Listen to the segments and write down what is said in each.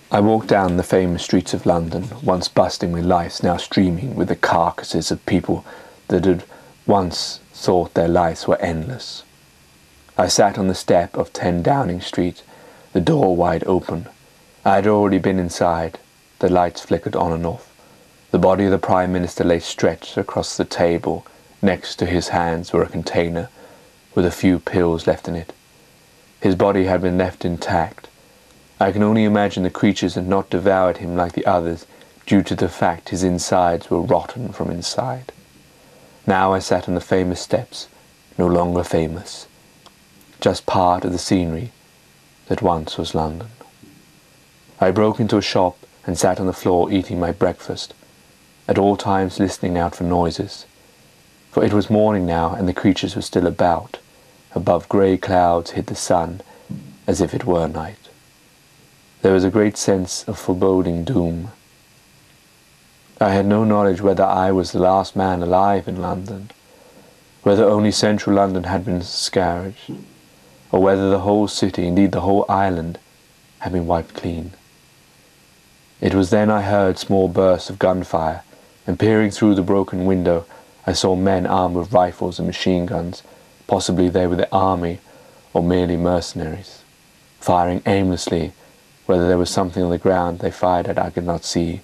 I walked down the famous streets of London, once bursting with lives, now streaming with the carcasses of people that had once thought their lives were endless. I sat on the step of 10 Downing Street, the door wide open. I had already been inside. The lights flickered on and off. The body of the Prime Minister lay stretched across the table. Next to his hands were a container with a few pills left in it. His body had been left intact. I can only imagine the creatures had not devoured him like the others, due to the fact his insides were rotten from inside. Now I sat on the famous steps, no longer famous, just part of the scenery that once was London. I broke into a shop and sat on the floor eating my breakfast, at all times listening out for noises. For it was morning now, and the creatures were still about. Above grey clouds hid the sun, as if it were night. There was a great sense of foreboding doom. I had no knowledge whether I was the last man alive in London, whether only central London had been scourged, or whether the whole city, indeed the whole island, had been wiped clean. It was then I heard small bursts of gunfire, and peering through the broken window, I saw men armed with rifles and machine guns. Possibly they were the army, or merely mercenaries, firing aimlessly. Whether there was something on the ground they fired at I could not see.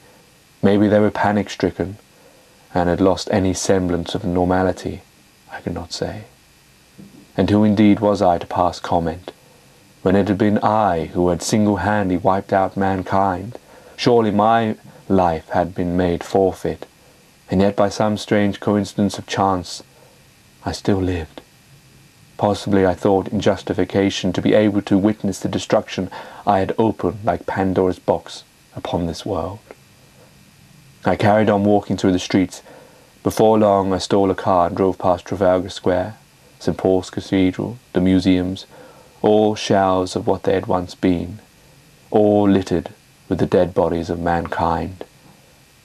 Maybe they were panic-stricken, and had lost any semblance of normality, I could not say. And who indeed was I to pass comment, when it had been I who had single-handedly wiped out mankind? Surely my life had been made forfeit, and yet by some strange coincidence of chance, I still lived. Possibly I thought in justification to be able to witness the destruction I had opened like Pandora's box upon this world. I carried on walking through the streets. Before long I stole a car and drove past Trafalgar Square, St. Paul's Cathedral, the museums, all shells of what they had once been, all littered with the dead bodies of mankind.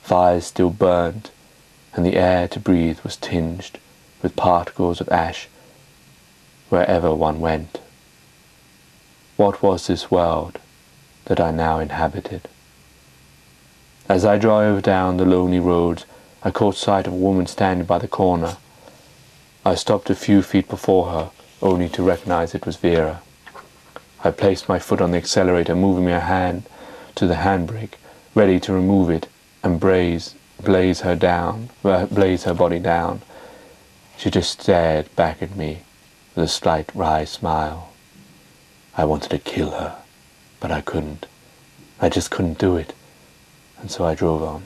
Fires still burned, and the air to breathe was tinged with particles of ash wherever one went. What was this world that I now inhabited? As I drove down the lonely roads, I caught sight of a woman standing by the corner. I stopped a few feet before her, only to recognize it was Vera. I placed my foot on the accelerator, moving my hand to the handbrake, ready to remove it and blaze her body down. She just stared back at me with a slight wry smile. I wanted to kill her, but I couldn't. I just couldn't do it, and so I drove on.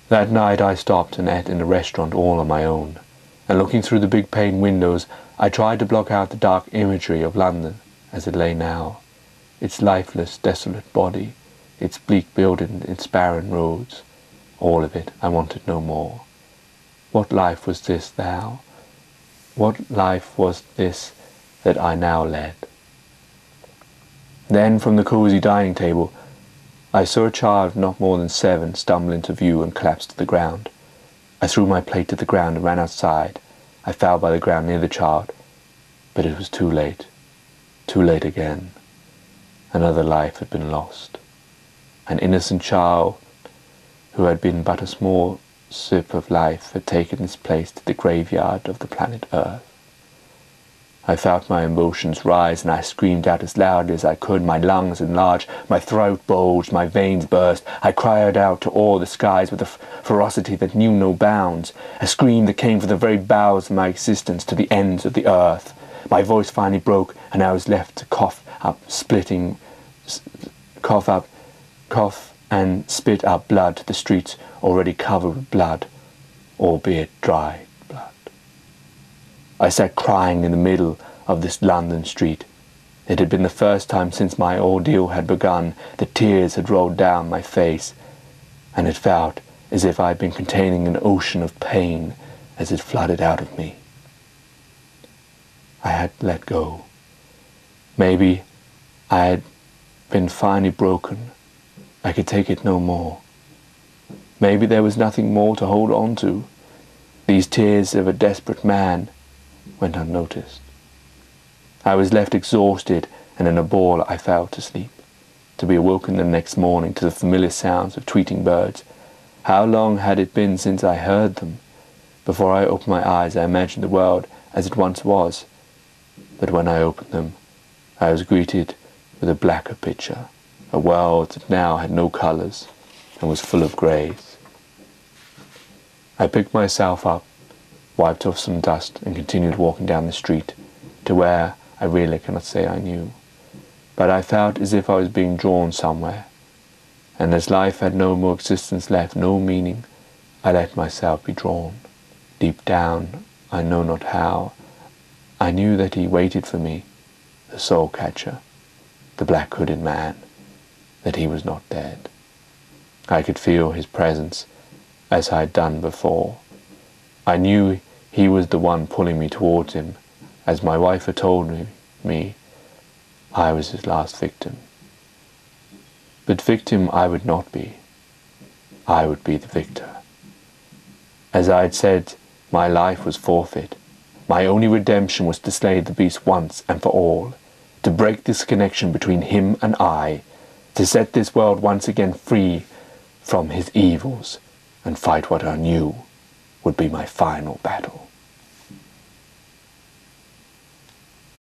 That night I stopped and ate in a restaurant all on my own, and looking through the big pane windows, I tried to block out the dark imagery of London as it lay now, its lifeless, desolate body, its bleak buildings, its barren roads. All of it, I wanted no more. What life was this now? What life was this that I now led? Then from the cosy dining table, I saw a child not more than 7 stumble into view and collapse to the ground. I threw my plate to the ground and ran outside. I fell by the ground near the child, but it was too late. Too late again. Another life had been lost. An innocent child who had been but a small sip of life had taken its place to the graveyard of the planet Earth. I felt my emotions rise, and I screamed out as loudly as I could. My lungs enlarged, my throat bulged, my veins burst. I cried out to all the skies with a ferocity that knew no bounds, a scream that came from the very bowels of my existence to the ends of the earth. My voice finally broke, and I was left to cough and spit out blood to the streets already covered with blood, albeit dry blood. I sat crying in the middle of this London street. It had been the first time since my ordeal had begun that tears had rolled down my face, and it felt as if I had been containing an ocean of pain as it flooded out of me. I had let go. Maybe I had been finally broken. I could take it no more. Maybe there was nothing more to hold on to. These tears of a desperate man went unnoticed. I was left exhausted, and in a ball I fell to sleep. to be awoken the next morning to the familiar sounds of tweeting birds. How long had it been since I heard them? Before I opened my eyes, I imagined the world as it once was. But when I opened them, I was greeted with a blacker picture, a world that now had no colours and was full of greys. I picked myself up, wiped off some dust, and continued walking down the street to where I really cannot say I knew. But I felt as if I was being drawn somewhere, and as life had no more existence left, no meaning, I let myself be drawn. Deep down, I know not how, I knew that he waited for me, the soul catcher, the black-hooded man, that he was not dead. I could feel his presence as I had done before. I knew he was the one pulling me towards him. As my wife had told me, I was his last victim. But victim I would not be. I would be the victor. As I had said, my life was forfeit. My only redemption was to slay the beast once and for all, to break this connection between him and I, to set this world once again free from his evils, and fight what I knew would be my final battle.